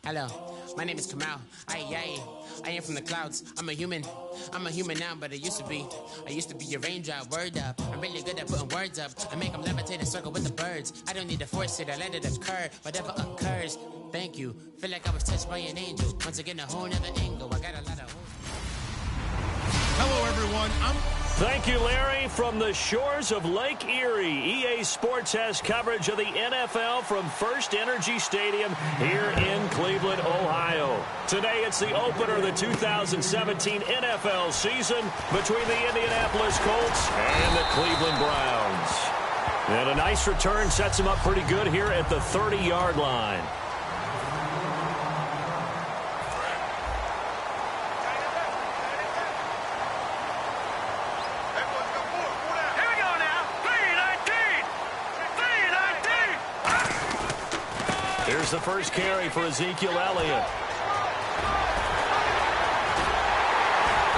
Hello, my name is Kamal. I am from the clouds. I'm a human now, but I used to be a raindrop. Word up, I'm really good at putting words up. I make them levitate and circle with the birds. I don't need to force it, I let it occur. Whatever occurs, thank you. Feel like I was touched by an angel. Once again, a whole nother angle. I got a lot of. Hello, everyone. Thank you, Larry. From the shores of Lake Erie, EA Sports has coverage of the NFL from First Energy Stadium here in Cleveland, Ohio. Today, it's the opener of the 2017 NFL season between the Indianapolis Colts and the Cleveland Browns. And a nice return sets them up pretty good here at the 30-yard line. Here's the first carry for Ezekiel Elliott.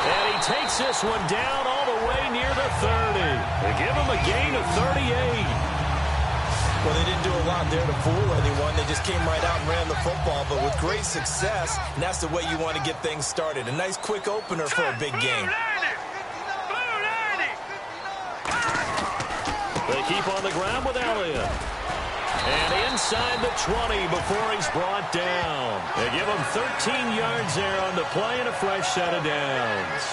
And he takes this one down all the way near the 30. They give him a gain of 38. Well, they didn't do a lot there to fool anyone. They just came right out and ran the football, but with great success, and that's the way you want to get things started. A nice quick opener for a big game. They keep on the ground with Elliott. And inside the 20 before he's brought down. They give him 13 yards there on the play and a fresh set of downs.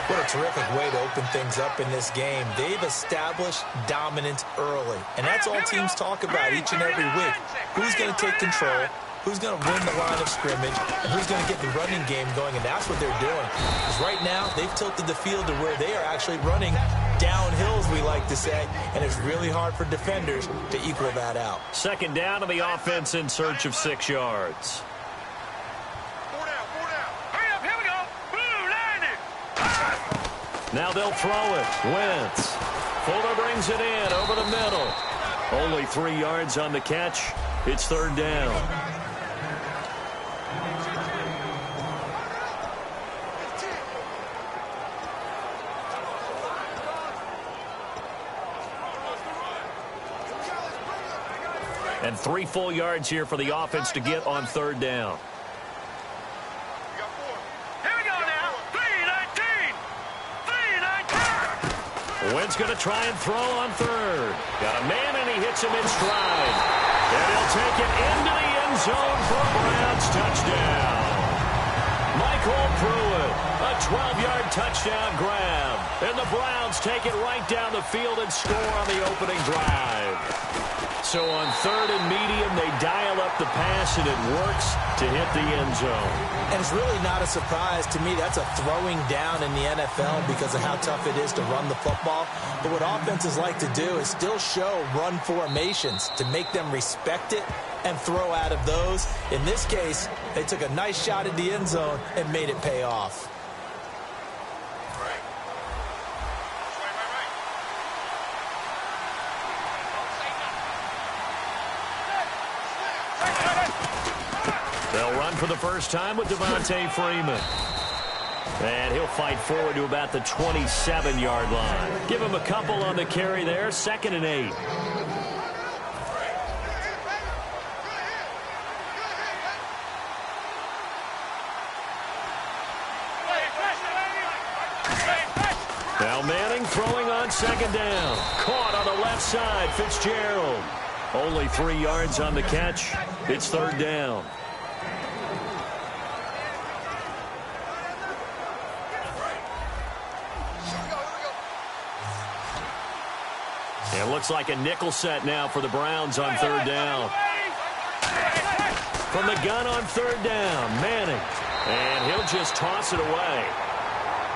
What a terrific way to open things up in this game. They've established dominance early. And that's all teams talk about each and every week. Who's going to take control? Who's going to win the line of scrimmage? And who's going to get the running game going? And that's what they're doing. Because right now, they've tilted the field to where they are actually running downhill, as we like to say. And it's really hard for defenders to equal that out. Second down on the offense in search of 6 yards. Now they'll throw it. Wentz. Fuller brings it in over the middle. Only 3 yards on the catch. It's third down. And 3 full yards here for the offense to get on third down. Wentz going to try and throw on third. Got a man, and he hits him in stride. And he'll take it into the end zone for a Browns touchdown. Michael Pruitt, a 12-yard touchdown grab. And the Browns take it right down the field and score on the opening drive. So on third and medium, they dial up the pass, and it works to hit the end zone. And it's really not a surprise to me. That's a throwing down in the NFL because of how tough it is to run the football. But what offenses like to do is still show run formations to make them respect it and throw out of those. In this case, they took a nice shot at the end zone and made it pay off. They'll run for the first time with Devontae Freeman. And he'll fight forward to about the 27-yard line. Give him a couple on the carry there. 2nd and 8. Now Manning throwing on 2nd down. Caught on the left side, Fitzgerald. Only 3 yards on the catch. It's third down. It looks like a nickel set now for the Browns on third down. From the gun on third down, Manning. And he'll just toss it away.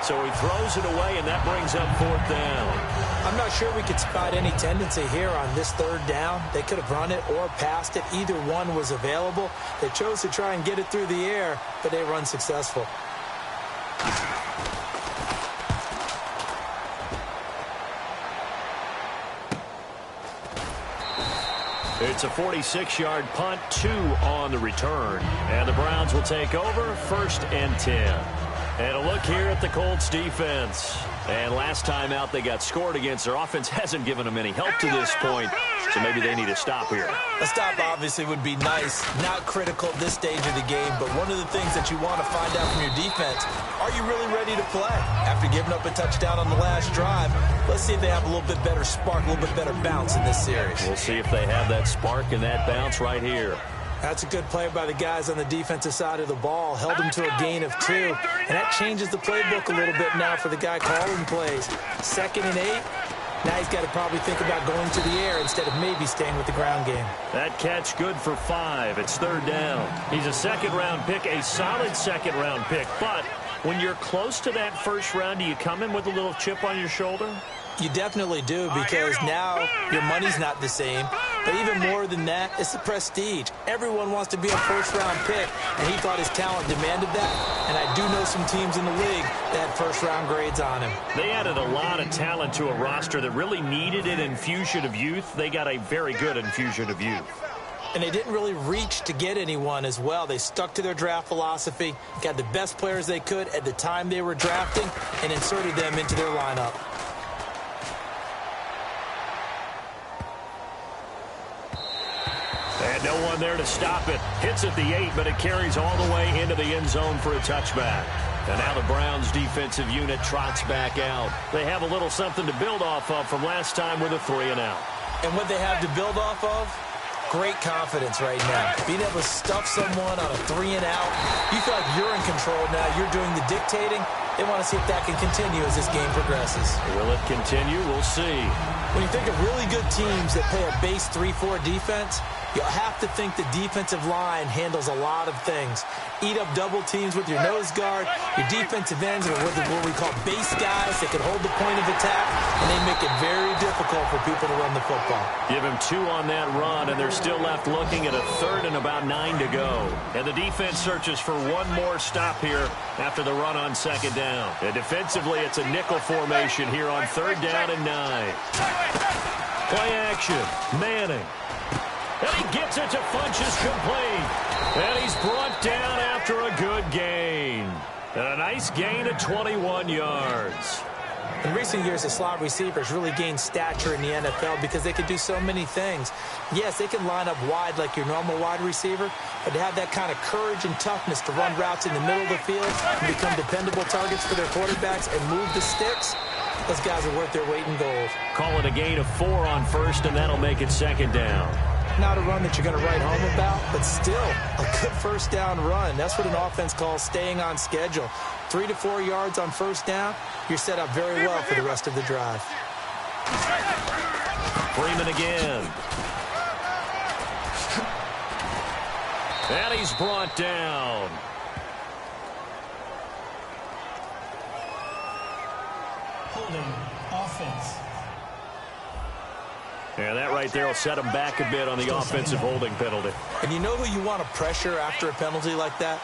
So he throws it away, and that brings up fourth down. I'm not sure we could spot any tendency here on this third down. They could have run it or passed it. Either one was available. They chose to try and get it through the air, but they were unsuccessful. It's a 46-yard punt, 2 on the return. And the Browns will take over, 1st and 10. And a look here at the Colts defense. And last time out they got scored against, their offense hasn't given them any help to this point, so maybe they need a stop here. A stop obviously would be nice, not critical at this stage of the game, but one of the things that you want to find out from your defense, are you really ready to play? After giving up a touchdown on the last drive, let's see if they have a little bit better spark, a little bit better bounce in this series. We'll see if they have that spark and that bounce right here. That's a good play by the guys on the defensive side of the ball. Held them to a gain of 2. And that changes the playbook a little bit now for the guy calling plays. 2nd and 8. Now he's got to probably think about going to the air instead of maybe staying with the ground game. That catch good for 5. It's 3rd down. He's a second-round pick, a solid second-round pick. But when you're close to that first round, do you come in with a little chip on your shoulder? You definitely do, because now your money's not the same. But even more than that, it's the prestige. Everyone wants to be a first-round pick, and he thought his talent demanded that. And I do know some teams in the league that had first-round grades on him. They added a lot of talent to a roster that really needed an infusion of youth. They got a very good infusion of youth. And they didn't really reach to get anyone as well. They stuck to their draft philosophy, got the best players they could at the time they were drafting, and inserted them into their lineup. And no one there to stop it. Hits at the 8, but it carries all the way into the end zone for a touchback. And now the Browns defensive unit trots back out. They have a little something to build off of from last time with a 3-and-out. And what they have to build off of? Great confidence right now. Being able to stuff someone on a 3-and-out. You feel like you're in control now. You're doing the dictating. They want to see if that can continue as this game progresses. Will it continue? We'll see. When you think of really good teams that play a base 3-4 defense, you'll have to think the defensive line handles a lot of things. Eat up double teams with your nose guard. Your defensive ends are what we call base guys that can hold the point of attack, and they make it very difficult for people to run the football. Give him 2 on that run, and they're still left looking at a 3rd and about 9 to go. And the defense searches for one more stop here after the run on 2nd down. And defensively, it's a nickel formation here on 3rd down and 9. Play action. Manning. And he gets it to Funchess complete. And he's brought down after a good gain. And a nice gain of 21 yards. In recent years, the slot receivers really gained stature in the NFL because they can do so many things. Yes, they can line up wide like your normal wide receiver, but to have that kind of courage and toughness to run routes in the middle of the field and become dependable targets for their quarterbacks and move the sticks, those guys are worth their weight in gold. Call it a gain of 4 on 1st, and that'll make it 2nd down. Not a run that you're going to write home about, but still a good 1st down run. That's what an offense calls staying on schedule. 3 to 4 yards on 1st down, you're set up very well for the rest of the drive. Freeman again. And he's brought down. Holding offense. And that right there will set him back a bit on the offensive holding penalty. And you know who you want to pressure after a penalty like that?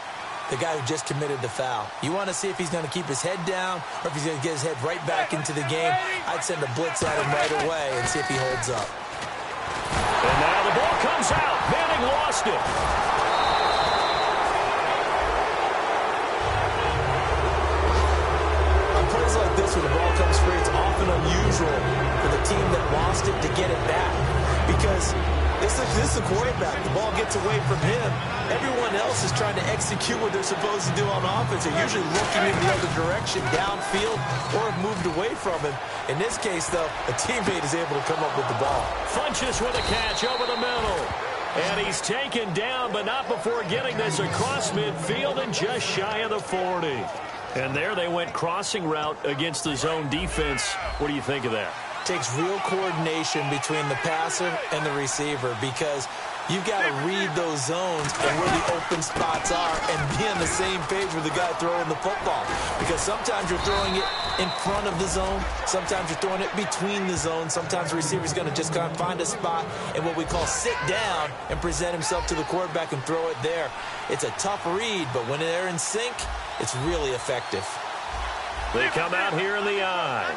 The guy who just committed the foul. You want to see if he's going to keep his head down or if he's going to get his head right back into the game. I'd send a blitz at him right away and see if he holds up. And now the ball comes out. Manning lost it. On plays like this where the ball comes free, it's often unusual for the team that lost it to get it back because this is the quarterback. The ball gets away from him. Everyone else is trying to execute what they're supposed to do on offense. They're usually looking in the other direction, downfield, or have moved away from him. In this case, though, a teammate is able to come up with the ball. Funchess with a catch over the middle. And he's taken down, but not before getting this across midfield and just shy of the 40. And there they went crossing route against the zone defense. What do you think of that? Takes real coordination between the passer and the receiver because you've got to read those zones and where the open spots are and be on the same page with the guy throwing the football. Because sometimes you're throwing it in front of the zone. Sometimes you're throwing it between the zones. Sometimes the receiver's going to just kind of find a spot and what we call sit down and present himself to the quarterback and throw it there. It's a tough read, but when they're in sync, it's really effective. They come out here in the eye.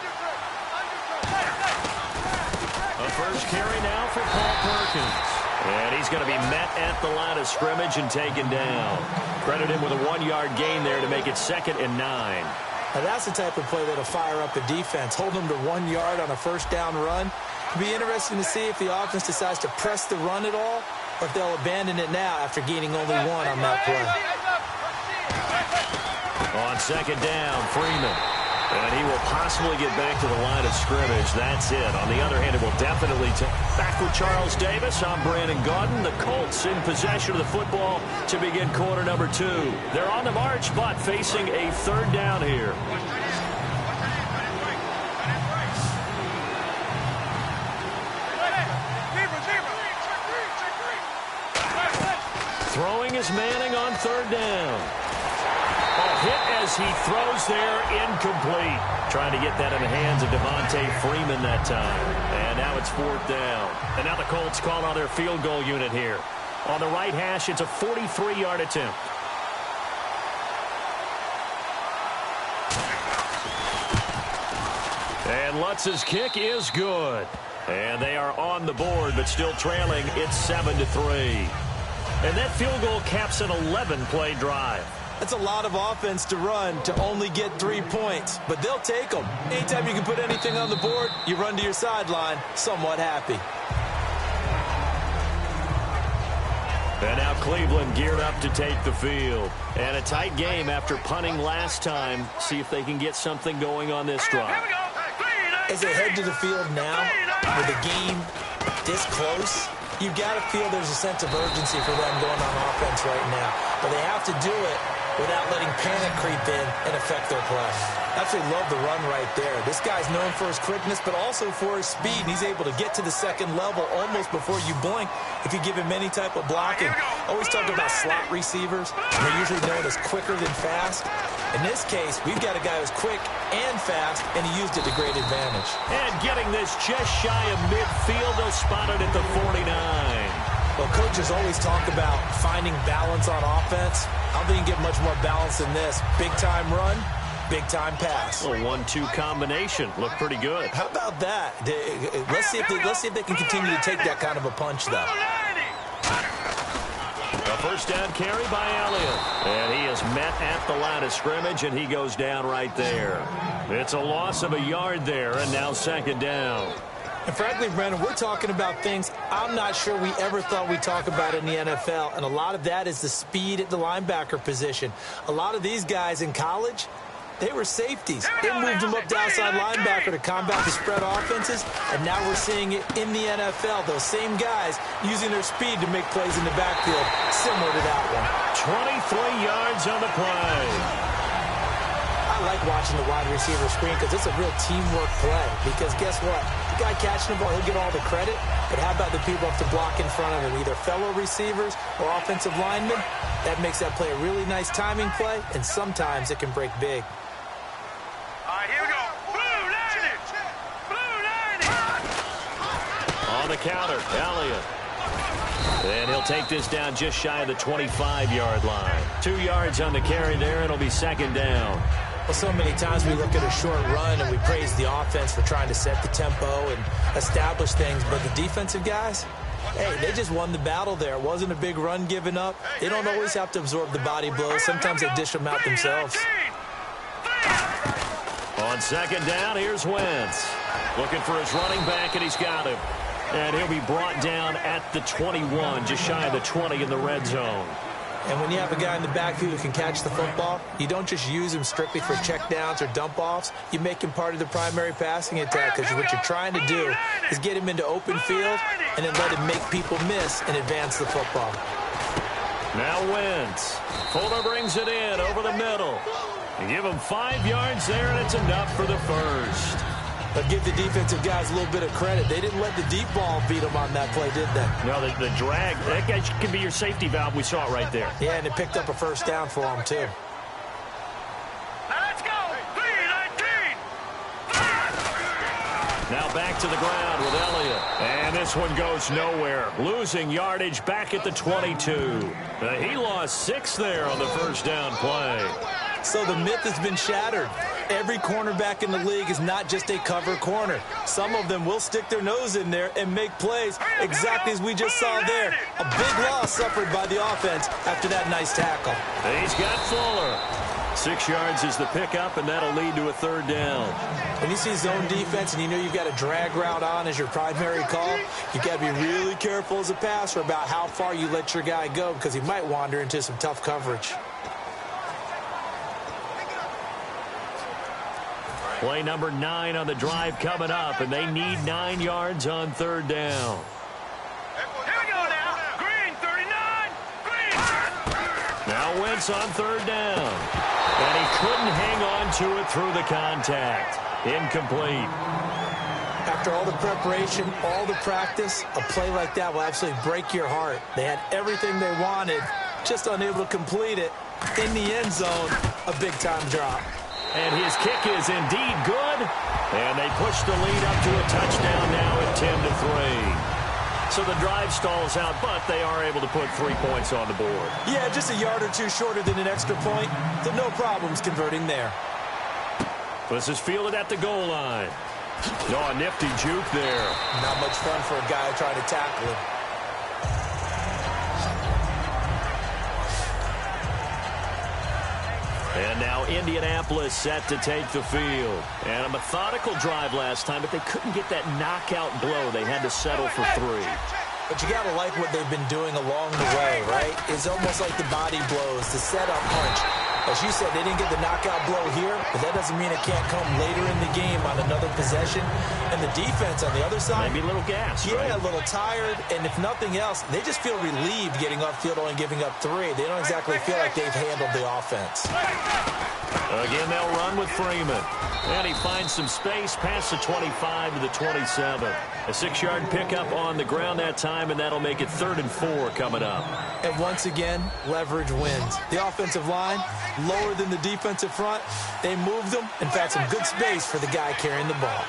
A first carry now for Paul Perkins. And he's going to be met at the line of scrimmage and taken down. Credit him with a 1-yard gain there to make it 2nd and 9. Now that's the type of play that'll fire up a defense. Hold them to 1 yard on a first down run. It'll be interesting to see if the offense decides to press the run at all, or if they'll abandon it now after gaining only 1 on that play. On 2nd down, Freeman. And he will possibly get back to the line of scrimmage. That's it. On the other hand, it will definitely take. Back with Charles Davis, I'm Brandon Gaudin. The Colts in possession of the football to begin quarter number 2. They're on the march, but facing a 3rd down here. Throwing is Manning on 3rd down. Hit as he throws there, incomplete. Trying to get that in the hands of Devontae Freeman that time. And now it's 4th down. And now the Colts call on their field goal unit here. On the right hash, it's a 43-yard attempt. And Lutz's kick is good. And they are on the board, but still trailing. It's 7-3. And that field goal caps an 11-play drive. That's a lot of offense to run to only get 3 points, but they'll take them. Anytime you can put anything on the board, you run to your sideline somewhat happy. And now Cleveland geared up to take the field. And a tight game after punting last time. See if they can get something going on this drive. As they head to the field now, with the game this close, you've got to feel there's a sense of urgency for them going on offense right now. But they have to do it without letting panic creep in and affect their play. Absolutely love the run right there. This guy's known for his quickness, but also for his speed. And he's able to get to the 2nd level almost before you blink if you give him any type of blocking. Always talk about slot receivers. They're usually known as quicker than fast. In this case, we've got a guy who's quick and fast, and he used it to great advantage. And getting this just shy of midfield, they'll spot it at the 49. Well, coaches always talk about finding balance on offense. I don't think you can get much more balance than this. Big-time run, big-time pass. A 1-2 combination. Looked pretty good. How about that? Let's see if they can continue to take that kind of a punch, though. A first down carry by Elliott. And he is met at the line of scrimmage, and he goes down right there. It's a loss of a yard there, and now 2nd down. And frankly, Brandon, we're talking about things I'm not sure we ever thought we'd talk about in the NFL. And a lot of that is the speed at the linebacker position. A lot of these guys in college, they were safeties. They moved them up to outside linebacker to combat the spread offenses. And now we're seeing it in the NFL. Those same guys using their speed to make plays in the backfield, similar to that one. 23 yards on the play. I like watching the wide receiver screen because it's a real teamwork play. Because guess what? The guy catching the ball, he'll get all the credit. But how about the people who have to block in front of him, either fellow receivers or offensive linemen? That makes that play a really nice timing play, and sometimes it can break big. All right, here we go. Blue 90. Blue 90. On the counter, Elliott. And he'll take this down just shy of the 25-yard line. 2 yards on the carry there, and it'll be 2nd down. Well, so many times we look at a short run and we praise the offense for trying to set the tempo and establish things. But the defensive guys, hey, they just won the battle there. It wasn't a big run given up. They don't always have to absorb the body blows. Sometimes they dish them out themselves. On 2nd down, here's Wentz. Looking for his running back, and he's got him. And he'll be brought down at the 21, just shy of the 20 in the red zone. And when you have a guy in the backfield who can catch the football, you don't just use him strictly for checkdowns or dump-offs. You make him part of the primary passing attack because what you're trying to do is get him into open field and then let him make people miss and advance the football. Now Wentz. Fuller brings it in over the middle. You give him 5 yards there, and it's enough for the first. But give the defensive guys a little bit of credit. They didn't let the deep ball beat them on that play, did they? No, the drag, that guy can be your safety valve. We saw it right there. Yeah, and it picked up a first down for them, too. Now let's go. 3-19. Now back to the ground with Elliott. And this one goes nowhere. Losing yardage back at the 22. He lost 6 there on the first down play. So the myth has been shattered. Every cornerback in the league is not just a cover corner. Some of them will stick their nose in there and make plays exactly as we just saw there. A big loss suffered by the offense after that nice tackle. He's got Fuller. 6 yards is the pickup, and that'll lead to a 3rd down. When you see zone defense and you know you've got a drag route on as your primary call, you've got to be really careful as a passer about how far you let your guy go because he might wander into some tough coverage. Play number 9 on the drive coming up, and they need 9 yards on 3rd down. Here we go now. Green, 39. Green. Now Wentz on 3rd down. And he couldn't hang on to it through the contact. Incomplete. After all the preparation, all the practice, a play like that will absolutely break your heart. They had everything they wanted, just unable to complete it. In the end zone, a big-time drop. And his kick is indeed good. And they push the lead up to a touchdown now at 10-3. So the drive stalls out, but they are able to put 3 points on the board. Yeah, just a yard or two shorter than an extra point. So no problems converting there. This is fielded at the goal line. Oh, a nifty juke there. Not much fun for a guy trying to tackle him. And now Indianapolis set to take the field. And a methodical drive last time, but they couldn't get that knockout blow. They had to settle for 3. But you got to like what they've been doing along the way, right? It's almost like the body blows, the setup punch. As you said, they didn't get the knockout blow here, but that doesn't mean it can't come later in the game on another possession. And the defense on the other side, maybe a little gas, yeah, right? A little tired. And if nothing else, they just feel relieved getting upfield only giving up 3. They don't exactly feel like they've handled the offense. Again, they'll run with Freeman. And he finds some space past the 25 to the 27. A 6-yard pickup on the ground that time, and that'll make it 3rd and 4 coming up. And once again, leverage wins. The offensive line, lower than the defensive front. They moved them and found some good space for the guy carrying the ball.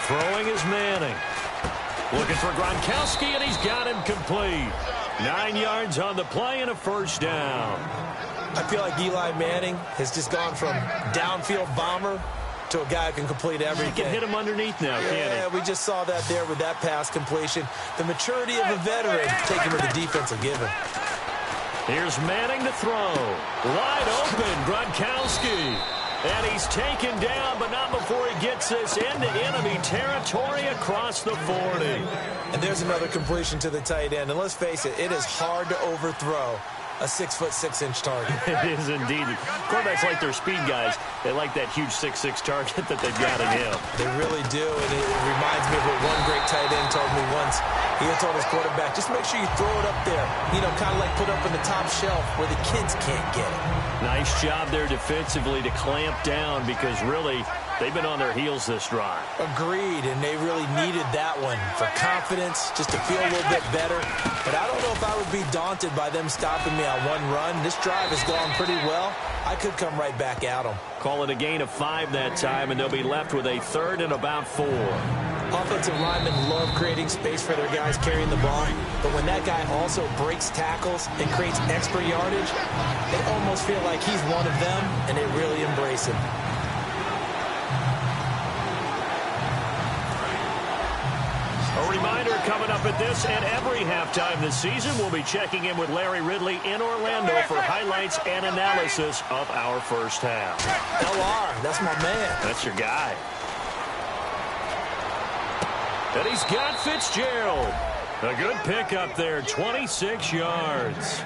Throwing is Manning. Looking for Gronkowski, and he's got him complete. 9 yards on the play and a 1st down. I feel like Eli Manning has just gone from downfield bomber to a guy who can complete everything. He can hit him underneath now, can't he? Yeah, we just saw that there with that pass completion. The maturity of a veteran taking what the defense will give him. Here's Manning to throw. Wide open, Gronkowski. And he's taken down, but not before he gets this into enemy territory across the 40. And there's another completion to the tight end. And let's face it, it is hard to overthrow a 6'6" target. It is indeed. Quarterbacks like their speed guys. They like that huge 6'6" target that they've got in him. They really do, and it reminds me of what one great tight end told me once. He had told his quarterback, just make sure you throw it up there. You know, kind of like put up in the top shelf where the kids can't get it. Nice job there defensively to clamp down because really they've been on their heels this drive. Agreed, and they really needed that one for confidence, just to feel a little bit better. But I don't know if I would be daunted by them stopping me on one run. This drive has gone pretty well. I could come right back at them. Call it a gain of 5 that time, and they'll be left with a 3rd and about 4. Offensive linemen love creating space for their guys carrying the ball, but when that guy also breaks tackles and creates extra yardage, they almost feel like he's one of them, and they really embrace him. A reminder coming up at this and every halftime this season, we'll be checking in with Larry Ridley in Orlando for highlights and analysis of our first half. LR, that's my man. That's your guy. And he's got Fitzgerald. A good pickup there, 26 yards.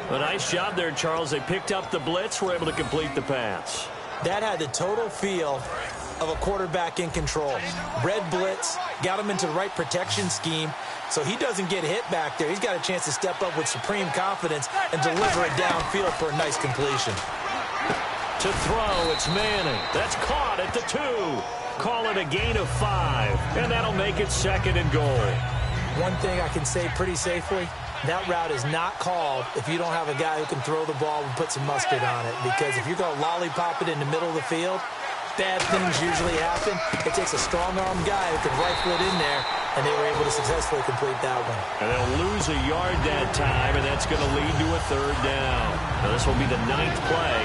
A nice job there, Charles. They picked up the blitz, were able to complete the pass. That had the total feel of a quarterback in control. Red blitz, got him into the right protection scheme, so he doesn't get hit back there. He's got a chance to step up with supreme confidence and deliver it downfield for a nice completion. To throw, it's Manning. That's caught at the 2. Call it a gain of 5, and that'll make it 2nd and goal. One thing I can say pretty safely, that route is not called if you don't have a guy who can throw the ball and put some mustard on it, because if you're going to lollipop it in the middle of the field, bad things usually happen. It takes a strong-arm guy who can rifle it in there, and they were able to to successfully complete that one. And they'll lose a yard that time, and that's going to lead to a third down. Now, this will be the 9th play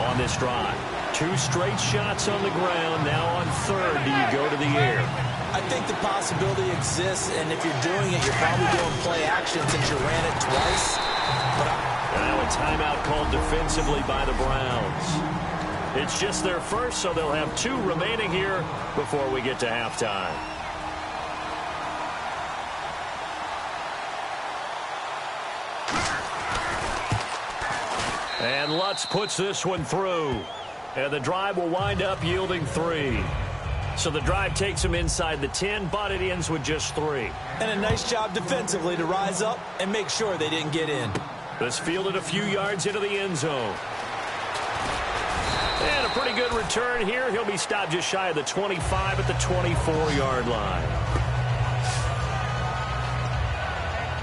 on this drive. 2 straight shots on the ground. Now on third, do you go to the air? I think the possibility exists, and if you're doing it, you're probably doing play action since you ran it twice. But now a timeout called defensively by the Browns. It's just their first, so they'll have 2 remaining here before we get to halftime. And Lutz puts this one through. And the drive will wind up yielding 3. So the drive takes them inside the 10, but it ends with just 3. And a nice job defensively to rise up and make sure they didn't get in. This fielded a few yards into the end zone. And a pretty good return here. He'll be stopped just shy of the 25 at the 24-yard line.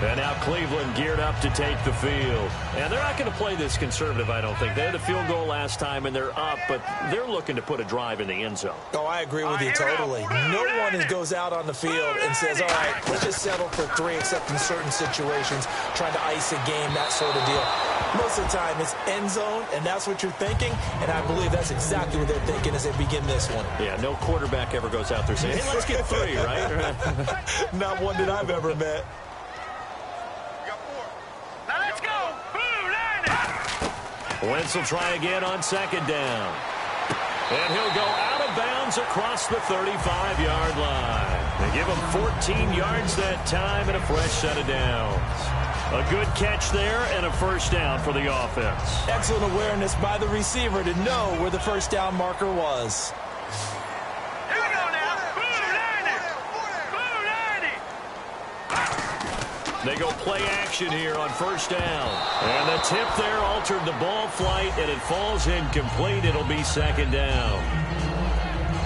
And now Cleveland geared up to take the field. And they're not going to play this conservative, I don't think. They had a field goal last time, and they're up, but they're looking to put a drive in the end zone. Oh, I agree with you totally. No one goes out on the field and says, all right, let's just settle for 3, except in certain situations, trying to ice a game, that sort of deal. Most of the time, it's end zone, and that's what you're thinking, and I believe that's exactly what they're thinking as they begin this one. Yeah, no quarterback ever goes out there saying, hey, let's get 3, right? Not one that I've ever met. Wentz will try again on second down. And he'll go out of bounds across the 35-yard line. They give him 14 yards that time and a fresh set of downs. A good catch there and a first down for the offense. Excellent awareness by the receiver to know where the first down marker was. They go play action here on first down. And the tip there altered the ball flight, and it falls incomplete. It'll be second down.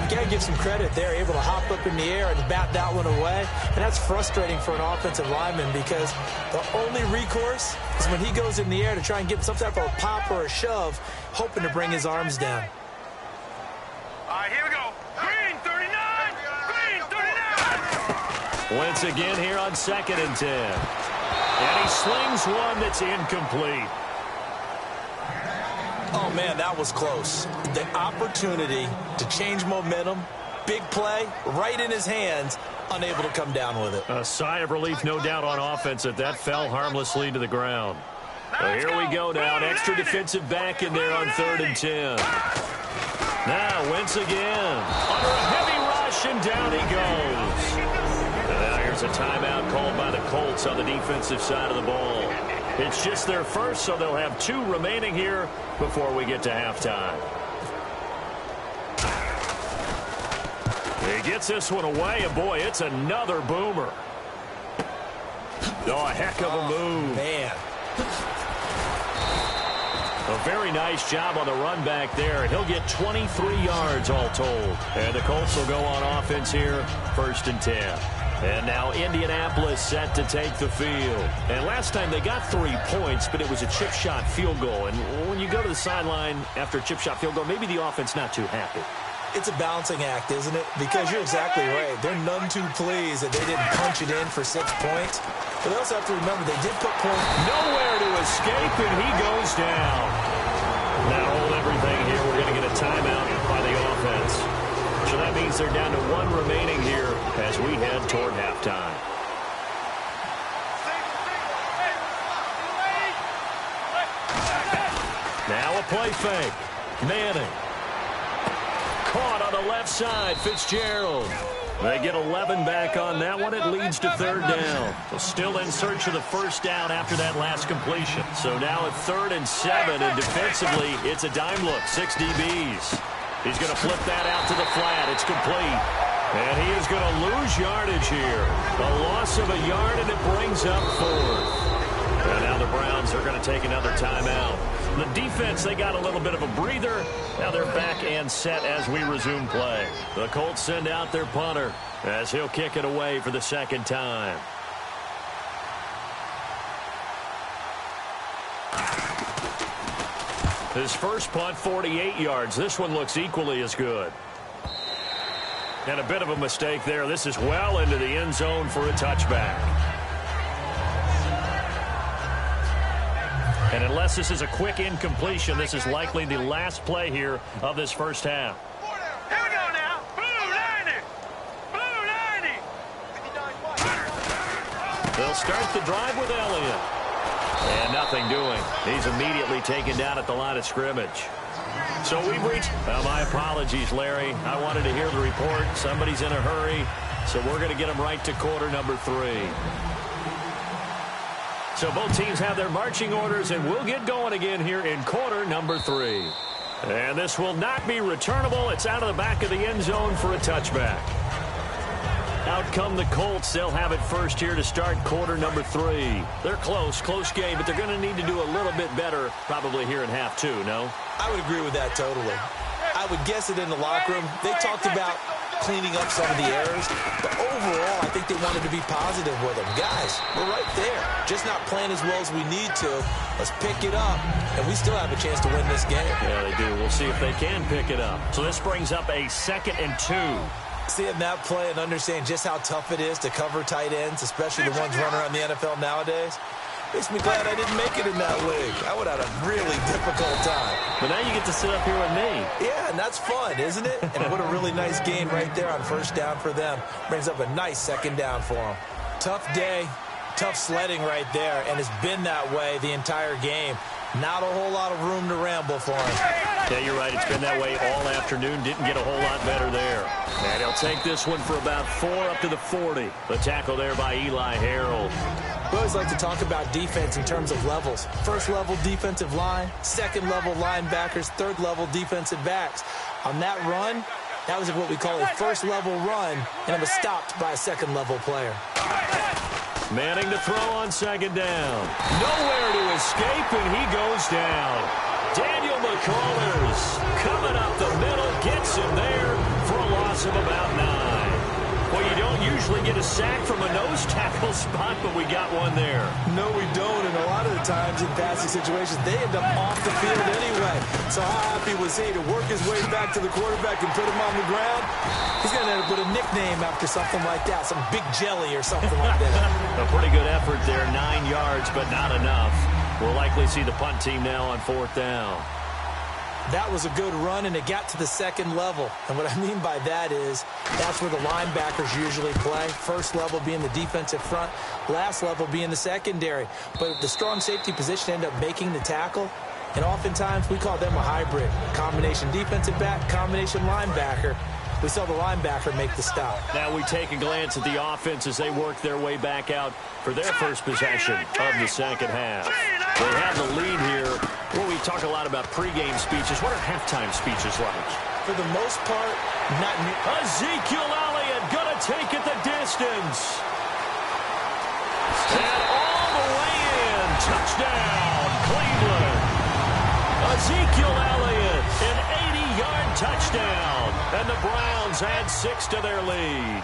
You got to give some credit there, able to hop up in the air and bat that one away. And that's frustrating for an offensive lineman because the only recourse is when he goes in the air to try and get some type of a pop or a shove, hoping to bring his arms down. All right, here we go. Green 39! Green 39! Wentz again here on 2nd and 10. And he slings one that's incomplete. Oh, man, that was close. The opportunity to change momentum, big play, right in his hands, unable to come down with it. A sigh of relief, no doubt, on offense that fell harmlessly to the ground. Well, here we go now. An extra defensive back in there on 3rd and 10. Now, Wentz again. Under a heavy rush, and down he goes. And now here's a timeout called by the Colts on the defensive side of the ball. It's just their first, so they'll have 2 remaining here before we get to halftime. He gets this one away, and boy, it's another boomer. Oh, a heck of a move. Man. A very nice job on the run back there, and he'll get 23 yards all told. And the Colts will go on offense here, 1st and 10. And now Indianapolis set to take the field. And last time they got 3 points, but it was a chip shot field goal. And when you go to the sideline after a chip shot field goal, maybe the offense not too happy. It's a balancing act, isn't it? Because you're exactly right. They're none too pleased that they didn't punch it in for 6 points. But they also have to remember they did put points. Nowhere to escape, and he goes down. Now hold everything here. We're going to get a timeout by the offense. So that means they're down to 1 remaining here as we head toward halftime. Now a play fake. Manning. Caught on the left side, Fitzgerald. They get 11 back on that one. It leads to 3rd down. So still in search of the first down after that last completion. So now at 3rd and 7, and defensively, it's a dime look, 6 DBs. He's going to flip that out to the flat. It's complete. And he is going to lose yardage here. A loss of a yard, and it brings up 4th. And now the Browns are going to take another timeout. The defense, they got a little bit of a breather. Now they're back and set as we resume play. The Colts send out their punter as he'll kick it away for the 2nd time. His first punt, 48 yards. This one looks equally as good. And a bit of a mistake there. This is well into the end zone for a touchback. And unless this is a quick incompletion, this is likely the last play here of this first half. Here we go now. Blue 90. Blue 90. They'll start the drive with Elliott. And nothing doing. He's immediately taken down at the line of scrimmage. So we've reached... Well, my apologies, Larry. I wanted to hear the report. Somebody's in a hurry. So we're going to get them right to quarter number 3. So both teams have their marching orders, and we'll get going again here in quarter number 3. And this will not be returnable. It's out of the back of the end zone for a touchback. Out come the Colts. They'll have it first here to start quarter number 3. They're close game, but they're going to need to do a little bit better probably here in half 2, no? I would agree with that totally. I would guess it in the locker room. They talked about cleaning up some of the errors, but overall, I think they wanted to be positive with them. Guys, we're right there. Just not playing as well as we need to. Let's pick it up, and we still have a chance to win this game. Yeah, they do. We'll see if they can pick it up. So this brings up a 2nd and 2. Seeing that play and understand just how tough it is to cover tight ends, especially the ones running around the NFL nowadays, makes me glad I didn't make it in that league. I would have had a really difficult time. But now you get to sit up here with me. Yeah, and that's fun, isn't it? And what a really nice game right there on first down for them. Brings up a nice 2nd down for them. Tough day, tough sledding right there, and it's been that way the entire game. Not a whole lot of room to ramble for him. Yeah, you're right. It's been that way all afternoon. Didn't get a whole lot better there. And he'll take this one for about 4 up to the 40. The tackle there by Eli Harold. We always like to talk about defense in terms of levels. 1st level defensive line, 2nd level linebackers, 3rd level defensive backs. On that run, that was what we call a 1st level run, and it was stopped by a 2nd level player. Manning to throw on 2nd down. Nowhere to escape, and he goes down. Daniel McCullers coming up the middle, gets him there for a loss of about 9. Well, you don't usually get a sack from a nose tackle spot, but we got one there. No, we don't, and a lot of the times in passing situations, they end up off the field anyway. So how happy was he to work his way back to the quarterback and put him on the ground? He's going to end up with a nickname after something like that, some Big Jelly or something like that. A pretty good effort there, 9 yards, but not enough. We'll likely see the punt team now on 4th down. That was a good run, and it got to the 2nd level. And what I mean by that is that's where the linebackers usually play. 1st level being the defensive front, last level being the secondary. But the strong safety position ended up making the tackle. And oftentimes we call them a hybrid. Combination defensive back, combination linebacker. We saw the linebacker make the stop. Now we take a glance at the offense as they work their way back out for their first possession of the 2nd half. They have the lead here. Well, we talk a lot about pregame speeches. What are halftime speeches like? For the most part, not new. Ezekiel Elliott going to take it the distance. And all the way in. Touchdown, Cleveland. Ezekiel Elliott, an 80-yard touchdown. And the Browns add 6 to their lead.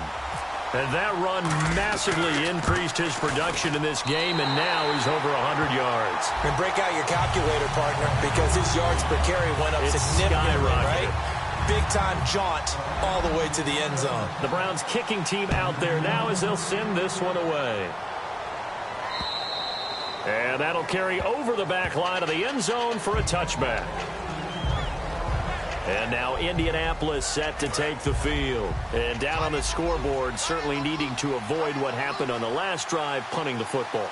And that run massively increased his production in this game, and now he's over 100 yards. And break out your calculator, partner, because his yards per carry went up significantly, right? Big-time jaunt all the way to the end zone. The Browns kicking team out there now as they'll send this one away. And that'll carry over the back line of the end zone for a touchback. And now Indianapolis set to take the field. And down on the scoreboard, certainly needing to avoid what happened on the last drive, punting the football.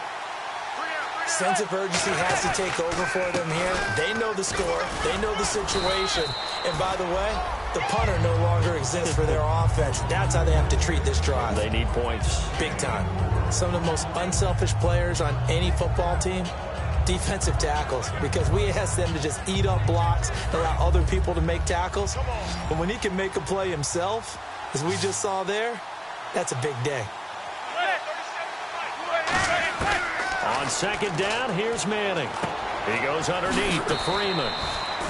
Sense of urgency has to take over for them here. They know the score. They know the situation. And by the way, the punter no longer exists for their offense. That's how they have to treat this drive. They need points. Big time. Some of the most unselfish players on any football team, defensive tackles, because we ask them to just eat up blocks, allow other people to make tackles. But when he can make a play himself, as we just saw there, that's a big day. On 2nd down, here's Manning. He goes underneath to Freeman.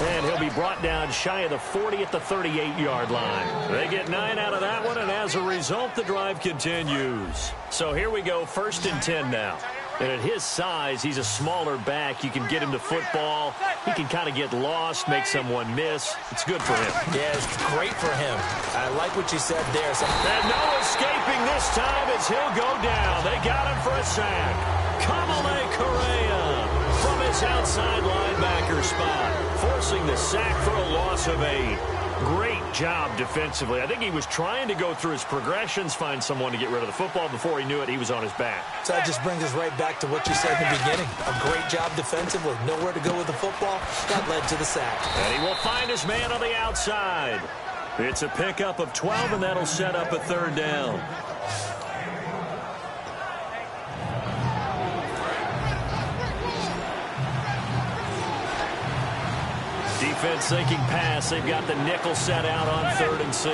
And he'll be brought down shy of the 40 at the 38-yard line. They get 9 out of that one, and as a result, the drive continues. So here we go, 1st and 10 now. And at his size, he's a smaller back. You can get him to football. He can kind of get lost, make someone miss. It's good for him. Yeah, it's great for him. I like what you said there. And no escaping this time as he'll go down. They got him for a sack. Kamale Correa from his outside linebacker spot, forcing the sack for a loss of 8. Great job defensively. I think he was trying to go through his progressions, find someone to get rid of the football. Before he knew it, he was on his back. So that just brings us right back to what you said in the beginning. A great job defensively. Nowhere to go with the football. That led to the sack. And he will find his man on the outside. It's a pickup of 12, and that'll set up a 3rd down. Defense thinking pass. They've got the nickel set out on 3rd and 6.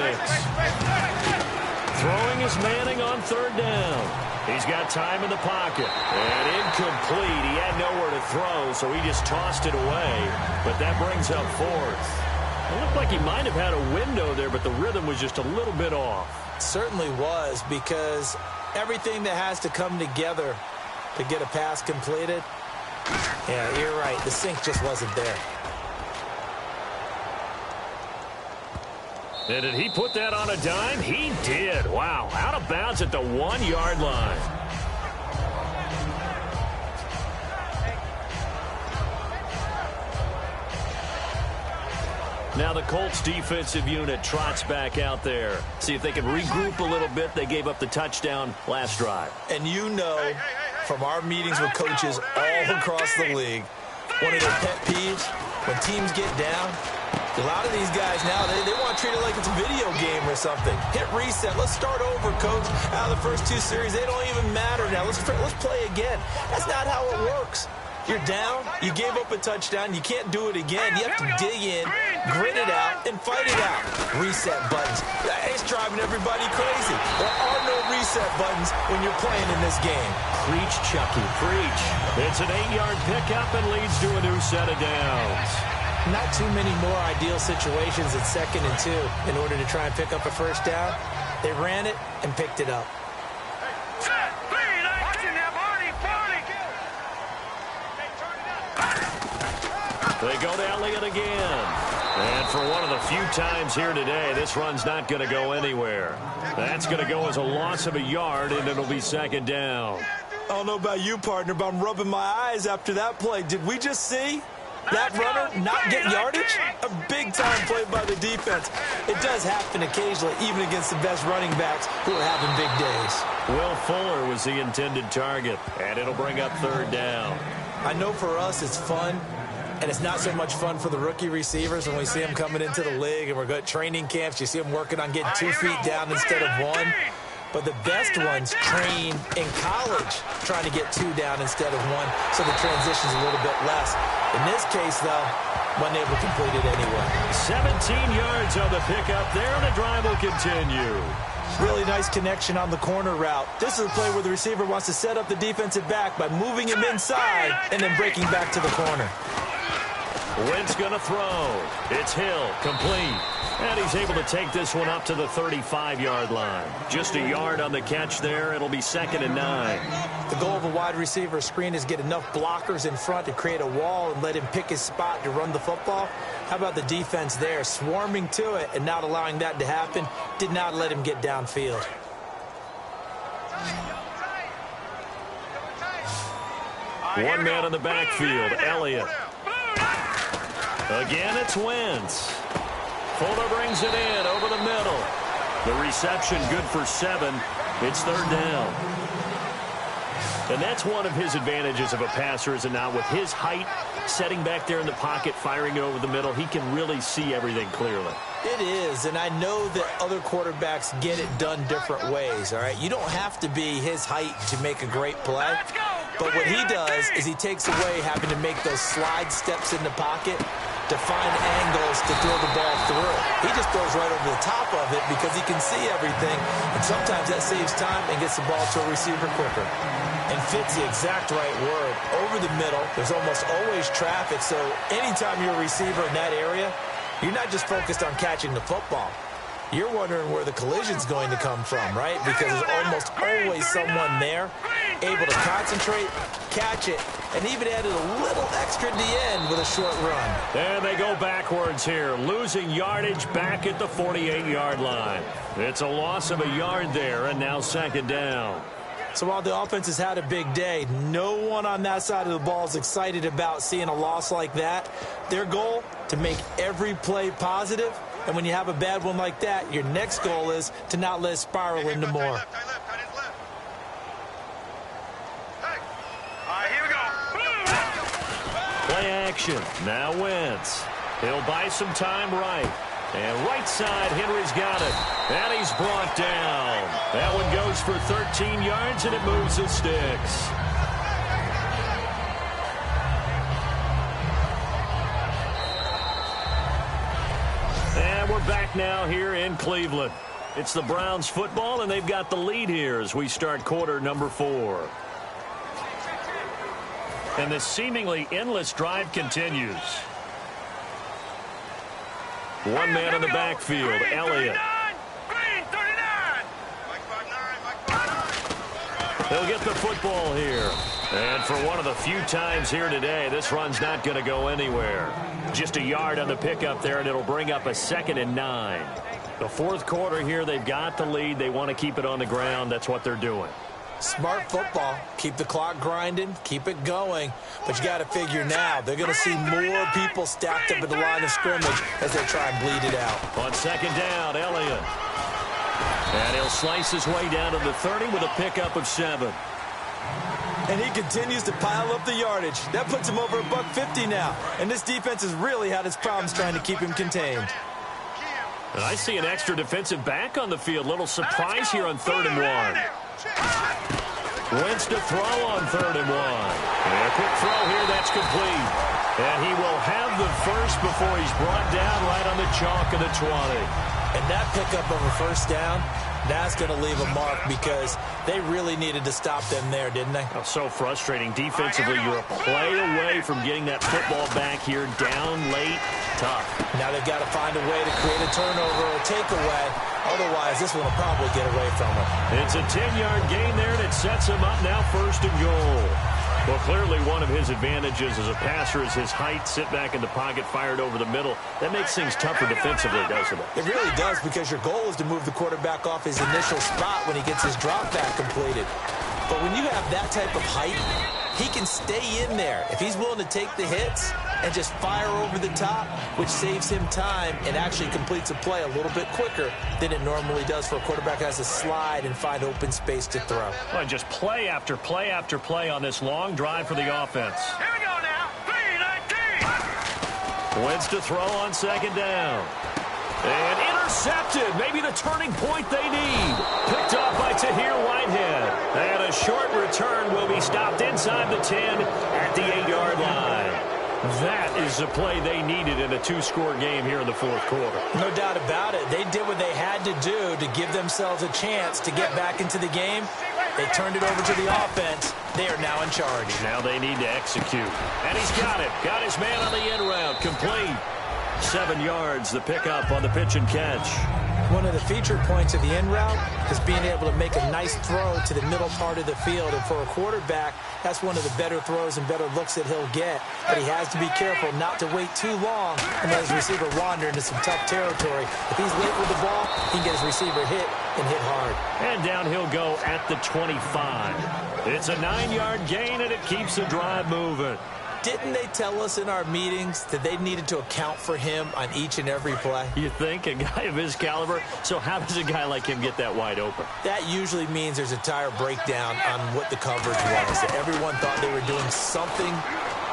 Throwing is Manning on 3rd down. He's got time in the pocket. And incomplete. He had nowhere to throw, so he just tossed it away. But that brings up 4th. It looked like he might have had a window there, but the rhythm was just a little bit off. It certainly was, because everything that has to come together to get a pass completed, yeah, you're right. The sync just wasn't there. And did he put that on a dime? He did. Wow. Out of bounds at the 1-yard line. Now the Colts defensive unit trots back out there. See if they can regroup a little bit. They gave up the touchdown last drive. And you know, from our meetings with coaches all across the league, one of their pet peeves, when teams get down, a lot of these guys now, they want to treat it like it's a video game or something. Hit reset. Let's start over, coach. Out of the first 2 series, they don't even matter now. Let's play again. That's not how it works. You're down. You gave up a touchdown. You can't do it again. You have to dig in, grit it out, and fight it out. Reset buttons. It's driving everybody crazy. There are no reset buttons when you're playing in this game. Preach, Chucky. Preach. It's an 8-yard pickup and leads to a new set of downs. Not too many more ideal situations at 2nd and 2 in order to try and pick up a 1st down. They ran it and picked it up. They go to Elliott again. And for one of the few times here today, this run's not going to go anywhere. That's going to go as a loss of a yard, and it'll be 2nd down. I don't know about you, partner, but I'm rubbing my eyes after that play. Did we just see that runner not get yardage? A big-time play by the defense. It does happen occasionally, even against the best running backs who are having big days. Will Fuller was the intended target, and it'll bring up 3rd down. I know for us it's fun, and it's not so much fun for the rookie receivers when we see them coming into the league and we're going to training camps. You see them working on getting 2 feet down instead of 1. But the best ones train in college trying to get 2 down instead of 1, so the transition's a little bit less. In this case, though, wasn't able to complete it anyway. 17 yards on the pickup there, and the drive will continue. Really nice connection on the corner route. This is a play where the receiver wants to set up the defensive back by moving him inside and then breaking back to the corner. Wentz going to throw. It's Hill, complete. And he's able to take this one up to the 35-yard line. Just a yard on the catch there. It'll be 2nd and 9. The goal of a wide receiver screen is get enough blockers in front to create a wall and let him pick his spot to run the football. How about the defense there, swarming to it and not allowing that to happen? Did not let him get downfield. One man in the backfield, Elliott. Again, it's Wentz. Fuller brings it in over the middle. The reception good for 7. It's 3rd down. And that's one of his advantages of a passer, is it not? With his height, setting back there in the pocket, firing it over the middle, he can really see everything clearly. It is, and I know that other quarterbacks get it done different ways, all right? You don't have to be his height to make a great play. But what he does is he takes away having to make those slide steps in the pocket to find angles to throw the ball through. He just throws right over the top of it because he can see everything, and sometimes that saves time and gets the ball to a receiver quicker. And fits the exact right word. Over the middle, there's almost always traffic, so anytime you're a receiver in that area, you're not just focused on catching the football. You're wondering where the collision's going to come from, right? Because there's almost always someone there able to concentrate, catch it, and even added a little extra at the end with a short run. And they go backwards here, losing yardage back at the 48-yard line. It's a loss of a yard there, and now second down. So while the offense has had a big day, no one on that side of the ball is excited about seeing a loss like that. Their goal, to make every play positive. And when you have a bad one like that, your next goal is to not let it spiral into more. Play action. Now Wentz. He'll buy some time right. And right side, Henry's got it. And he's brought down. That one goes for 13 yards, and it moves the sticks. And we're back now here in Cleveland. It's the Browns football, and they've got the lead here as we start quarter number 4. And this seemingly endless drive continues. One man in the backfield, Elliott. He'll get the football here. And for one of the few times here today, this run's not going to go anywhere. Just a yard on the pickup there, and it'll bring up a 2nd and 9. The fourth quarter here, they've got the lead. They want to keep it on the ground. That's what they're doing. Smart football. Keep the clock grinding. Keep it going. But you got to figure now, they're going to see more people stacked up at the line of scrimmage as they try and bleed it out. On second down, Elliott. And he'll slice his way down to the 30 with a pickup of 7. And he continues to pile up the yardage. That puts him over $150 now. And this defense has really had its problems trying to keep him contained. And I see an extra defensive back on the field. Little surprise here on 3rd and 1. Wentz to throw on 3rd and 1. And a quick throw here, that's complete. And he will have the first before he's brought down right on the chalk of the 20. And that pickup of a first down, that's going to leave a mark because they really needed to stop them there, didn't they? Oh, so frustrating. Defensively, you're a play away from getting that football back here down late. Tough. Now they've got to find a way to create a turnover or a takeaway. Otherwise, this one will probably get away from them. It's a 10-yard gain there, and it sets him up now 1st and goal. Well, clearly one of his advantages as a passer is his height. Sit back in the pocket, fired over the middle. That makes things tougher defensively, doesn't it? It really does, because your goal is to move the quarterback off his initial spot when he gets his drop back completed. But when you have that type of height, he can stay in there if he's willing to take the hits and just fire over the top, which saves him time and actually completes a play a little bit quicker than it normally does for a quarterback who has to slide and find open space to throw. Well, just play after play after play on this long drive for the offense. Here we go now. 3-19. Wentz to throw on 2nd down. And intercepted. Maybe the turning point they need. Picked off by Tahir Whitehead. And a short return will be stopped inside the 10 at the 8-yard line. That is the play they needed in a 2-score game here in the fourth quarter. No doubt about it. They did what they had to do to give themselves a chance to get back into the game. They turned it over to the offense. They are now in charge. Now they need to execute. And he's got it. Got his man on the end route. Complete. 7 yards, the pickup on the pitch and catch. One of the feature points of the end route is being able to make a nice throw to the middle part of the field. And for a quarterback, that's one of the better throws and better looks that he'll get. But he has to be careful not to wait too long and let his receiver wander into some tough territory. If he's late with the ball, he can get his receiver hit and hit hard. And down he'll go at the 25. It's a 9-yard gain, and it keeps the drive moving. Didn't they tell us in our meetings that they needed to account for him on each and every play? You think? A guy of his caliber? So how does a guy like him get that wide open? That usually means there's a tire breakdown on what the coverage was. That everyone thought they were doing something,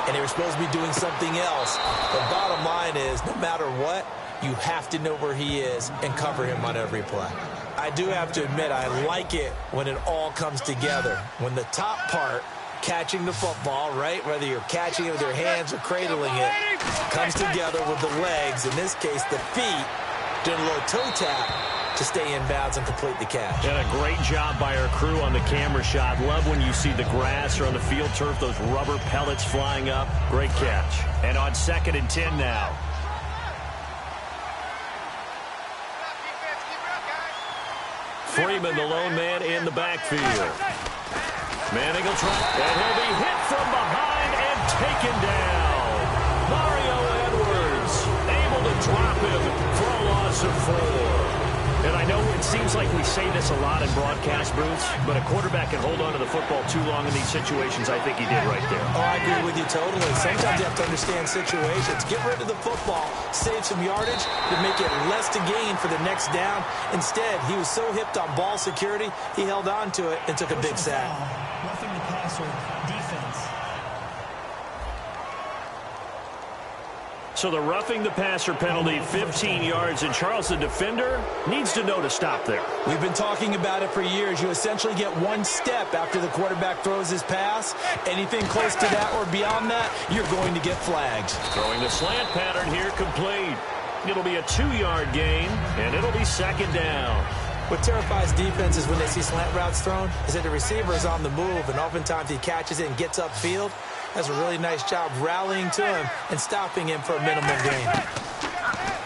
and they were supposed to be doing something else. The bottom line is, no matter what, you have to know where he is and cover him on every play. I do have to admit, I like it when it all comes together. When the top part, catching the football, right, whether you're catching it with your hands or cradling it, comes together with the legs, in this case the feet, doing a little toe tap to stay in bounds and complete the catch. And a great job by our crew on the camera shot. Love when you see the grass or on the field turf, those rubber pellets flying up. Great catch. And on 2nd and 10 now. Freeman, the lone man in the backfield. Manning will try, and he'll be hit from behind and taken down. Mario Edwards able to drop him for a loss of 4. And I know it seems like we say this a lot in broadcast booths, but a quarterback can hold on to the football too long in these situations. I think he did right there. Oh, I agree with you totally. Sometimes you have to understand situations. Get rid of the football, save some yardage to make it less to gain for the next down. Instead, he was so hipped on ball security, he held on to it and took a big sack. Roughing the passer, defense. So the roughing the passer penalty, 15 yards, and Charles, the defender, needs to know to stop there. We've been talking about it for years. You essentially get one step after the quarterback throws his pass. Anything close to that or beyond that, you're going to get flagged. Throwing the slant pattern here, complete. It'll be a 2-yard gain, and it'll be second down. What terrifies defenses when they see slant routes thrown is that the receiver is on the move, and oftentimes he catches it and gets upfield. Does a really nice job rallying to him and stopping him for a minimal gain.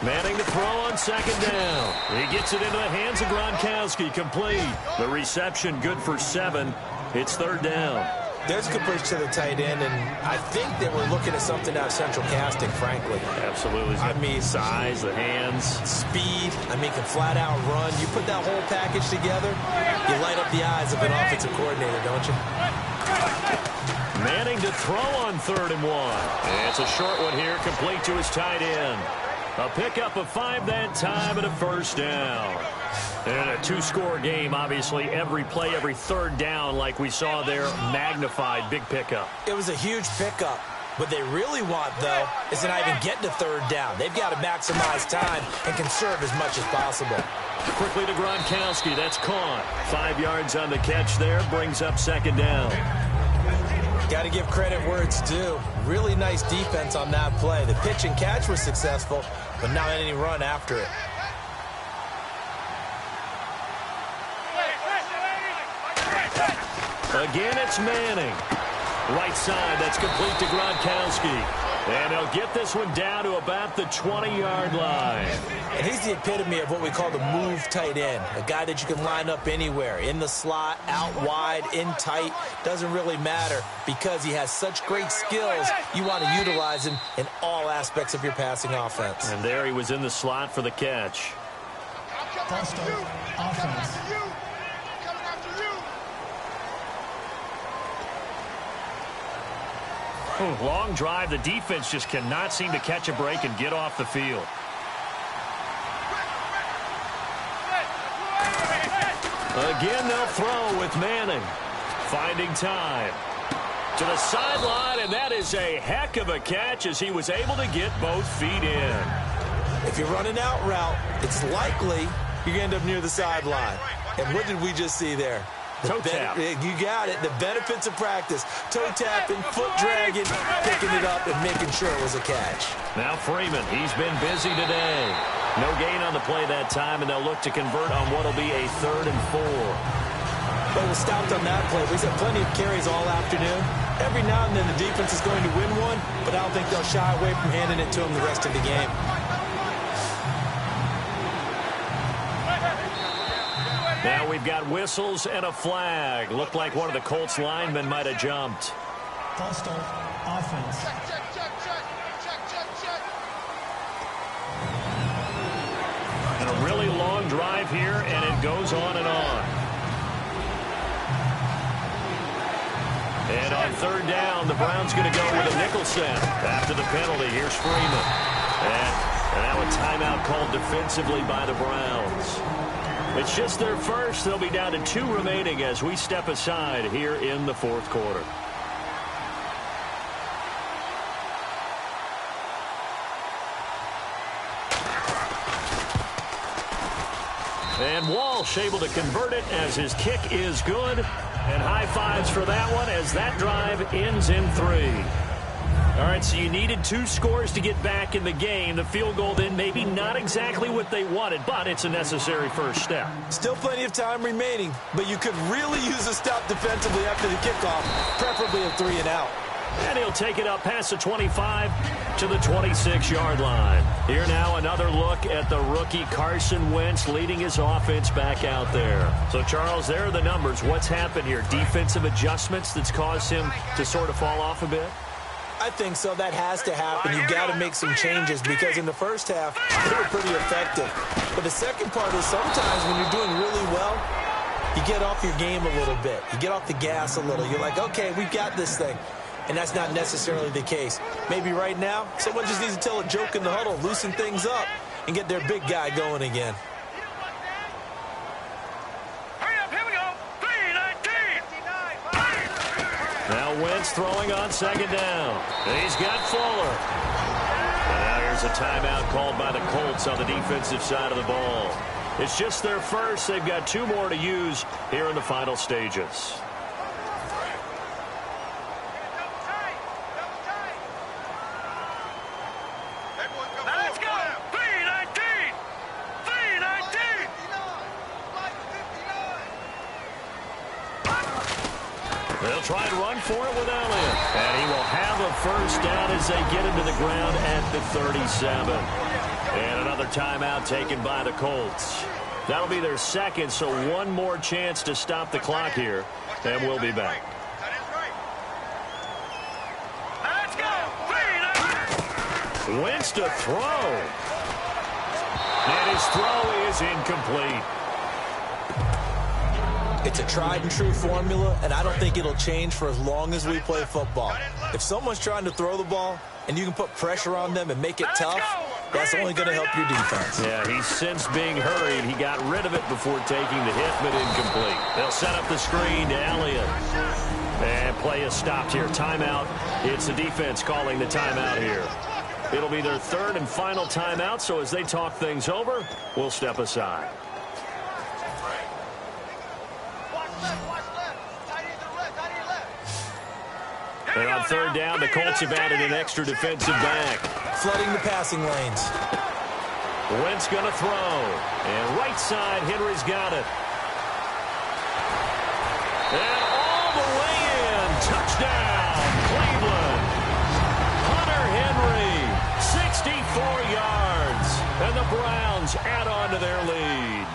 Manning to throw on second down. He gets it into the hands of Gronkowski, complete. The reception good for 7. It's third down. There's a good push to the tight end, and I think that we're looking at something out of central casting, frankly. Absolutely. I mean, size, the hands. Speed. I mean, can flat out run. You put that whole package together, you light up the eyes of an offensive coordinator, don't you? Manning to throw on 3rd and 1. And it's a short one here, complete to his tight end. A pickup of 5 that time and a first down. And a 2-score game, obviously. Every play, every third down, like we saw there, magnified, big pickup. It was a huge pickup. What they really want, though, is to not even get to third down. They've got to maximize time and conserve as much as possible. Quickly to Gronkowski. That's caught. 5 yards on the catch there. Brings up second down. Got to give credit where it's due. Really nice defense on that play. The pitch and catch was successful, but not any run after it. Again, it's Manning. Right side, that's complete to Gronkowski. And he'll get this one down to about the 20-yard line. And he's the epitome of what we call the move tight end. A guy that you can line up anywhere. In the slot, out wide, in tight. Doesn't really matter because he has such great skills. You want to utilize him in all aspects of your passing offense. And there he was in the slot for the catch. Offense. Long drive. The defense just cannot seem to catch a break and get off the field. Again, they'll throw with Manning. Finding time. To the sideline, and that is a heck of a catch as he was able to get both feet in. If you run an out route, it's likely you're going to end up near the sideline. And what did we just see there? Toe tap. You got it. The benefits of practice. Toe tapping, foot dragging, picking it up, and making sure it was a catch. Now Freeman, he's been busy today. No gain on the play that time, and they'll look to convert on what will be a 3rd and 4. But we're stopped on that play. We've had plenty of carries all afternoon. Every now and then the defense is going to win one, but I don't think they'll shy away from handing it to them the rest of the game. Now we've got whistles and a flag. Looked like one of the Colts linemen might have jumped. False start. Offense. And a really long drive here, and it goes on and on. And on 3rd down, the Browns going to go with a nickel set. After the penalty, here's Freeman. And now a timeout called defensively by the Browns. It's just their first. They'll be down to 2 remaining as we step aside here in the 4th quarter. And Walsh able to convert it as his kick is good. And high fives for that one as that drive ends in 3. All right, so you needed 2 scores to get back in the game. The field goal then maybe not exactly what they wanted, but it's a necessary first step. Still plenty of time remaining, but you could really use a stop defensively after the kickoff, preferably a 3 and out. And he'll take it up past the 25 to the 26-yard line. Here now, another look at the rookie Carson Wentz leading his offense back out there. So, Charles, there are the numbers. What's happened here? Defensive adjustments that's caused him to sort of fall off a bit? I think so. That has to happen. You've got to make some changes because in the first half, they were pretty effective. But the second part is sometimes when you're doing really well, you get off your game a little bit. You get off the gas a little. You're like, okay, we've got this thing. And that's not necessarily the case. Maybe right now, someone just needs to tell a joke in the huddle, loosen things up, and get their big guy going again. Hurry up, here we go. 3-19. Now Wentz throwing on second down. He's got Fuller. And now here's a timeout called by the Colts on the defensive side of the ball. It's just their first. They've got 2 more to use here in the final stages. Let's go. 3-19. 3-19. They'll try and run for it with Elliott. And he will have a first down as they get him to the ground at the 37. And another timeout taken by the Colts. That'll be their second, so one more chance to stop the clock here. And we'll be back. Let's go. 3-19. Wentz to throw. And his throw is incomplete. It's a tried and true formula, and I don't think it'll change for as long as we play football. If someone's trying to throw the ball and you can put pressure on them and make it tough, that's only going to help your defense. Yeah, he's since being hurried. He got rid of it before taking the hit, but incomplete. They'll set up the screen to Elliott. And play is stopped here. Timeout. It's the defense calling the timeout here. It'll be their third and final timeout, so as they talk things over, we'll step aside. And on third down, the Colts have added an extra defensive back. Flooding the passing lanes. Wentz going to throw. And right side, Henry's got it. And all the way in. Touchdown, Cleveland. Hunter Henry, 64 yards. And the Browns add on to their lead.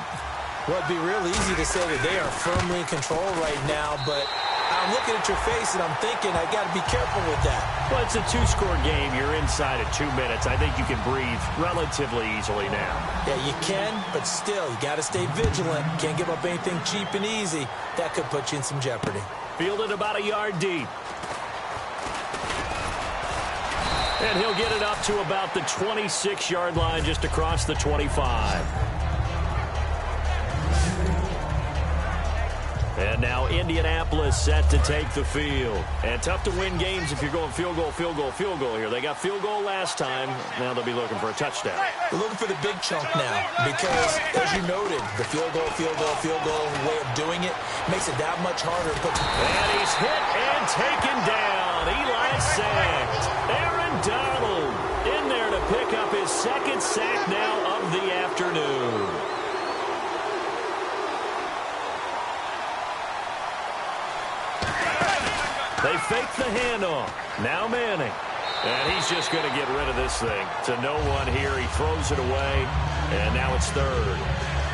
Well, it'd be real easy to say that they are firmly in control right now, but I'm looking at your face and I'm thinking I got to be careful with that. Well, it's a 2-score game. You're inside at 2 minutes. I think you can breathe relatively easily now. Yeah, you can, but still, you got to stay vigilant. Can't give up anything cheap and easy. That could put you in some jeopardy. Fielded about a yard deep. And he'll get it up to about the 26-yard line, just across the 25. And now Indianapolis set to take the field. And tough to win games if you're going field goal, field goal, field goal here. They got field goal last time. Now they'll be looking for a touchdown. They're looking for the big chunk now because, as you noted, the field goal way of doing it makes it that much harder. And he's hit and taken down. Eli sacked. Aaron Donald in there to pick up his second sack now of the afternoon. They fake the handoff. Now Manning. And he's just going to get rid of this thing. To no one here. He throws it away. And now it's third.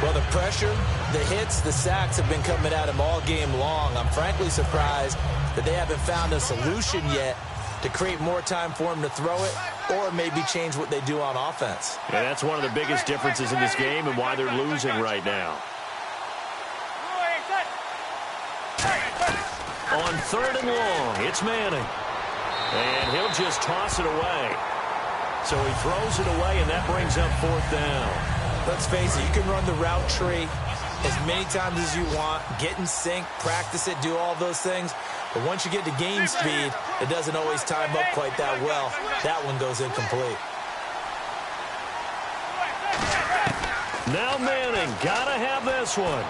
Well, the pressure, the hits, the sacks have been coming at him all game long. I'm frankly surprised that they haven't found a solution yet to create more time for him to throw it or maybe change what they do on offense. And that's one of the biggest differences in this game and why they're losing right now. On third and long, it's Manning. And he'll just toss it away. So he throws it away, and that brings up fourth down. Let's face it, you can run the route tree as many times as you want, get in sync, practice it, do all those things. But once you get to game speed, it doesn't always time up quite that well. That one goes incomplete. Now Manning, gotta have this one.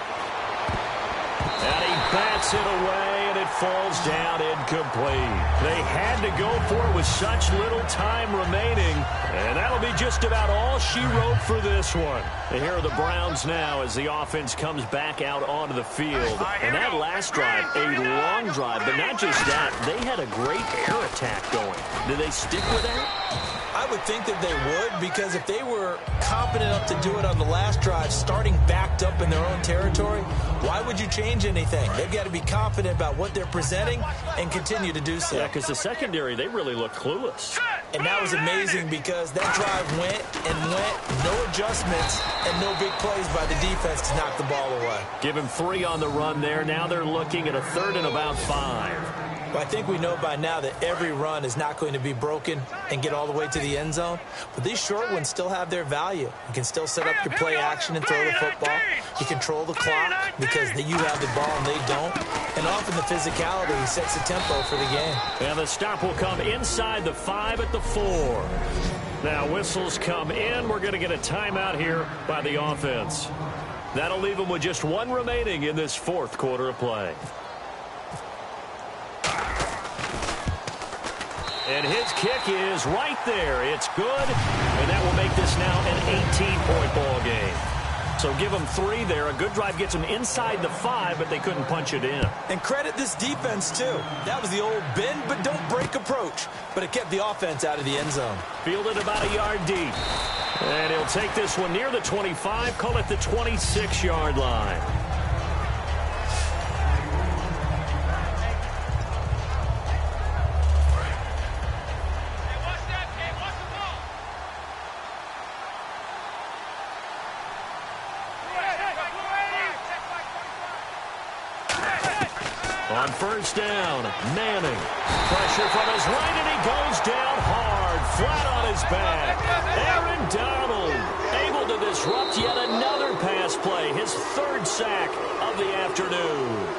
And he bats it away, and it falls down incomplete. They had to go for it with such little time remaining, and that'll be just about all she wrote for this one. And here are the Browns now as the offense comes back out onto the field. And that last drive, a long drive, but not just that, they had a great air attack going. Do they stick with that? I would think that they would, because if they were competent enough to do it on the last drive, starting backed up in their own territory, why would you change anything? They've got to be confident about what they're presenting and continue to do so. Yeah, because the secondary, they really looked clueless. And that was amazing because that drive went and went, no adjustments, and no big plays by the defense to knock the ball away. Give him 3 on the run there. Now they're looking at a 3rd and about 5. Well, I think we know by now that every run is not going to be broken and get all the way to the end zone. But these short ones still have their value. You can still set up your play action and throw the football. You control the clock because you have the ball and they don't. And often the physicality sets the tempo for the game. And the stop will come inside the 5 at the 4. Now whistles come in. We're going to get a timeout here by the offense. That'll leave them with just 1 remaining in this 4th quarter of play. And his kick is right there. It's good, and that will make this now an 18-point ball game. So give them 3 there. A good drive gets them inside the 5, but they couldn't punch it in. And credit this defense, too. That was the old bend but don't break approach, but it kept the offense out of the end zone. Fielded about a yard deep. And he'll take this one near the 25, call it the 26-yard line. On 1st down, Manning. Pressure from his right, and he goes down hard, flat on his back. Aaron Donald able to disrupt yet another pass play, his 3rd sack of the afternoon.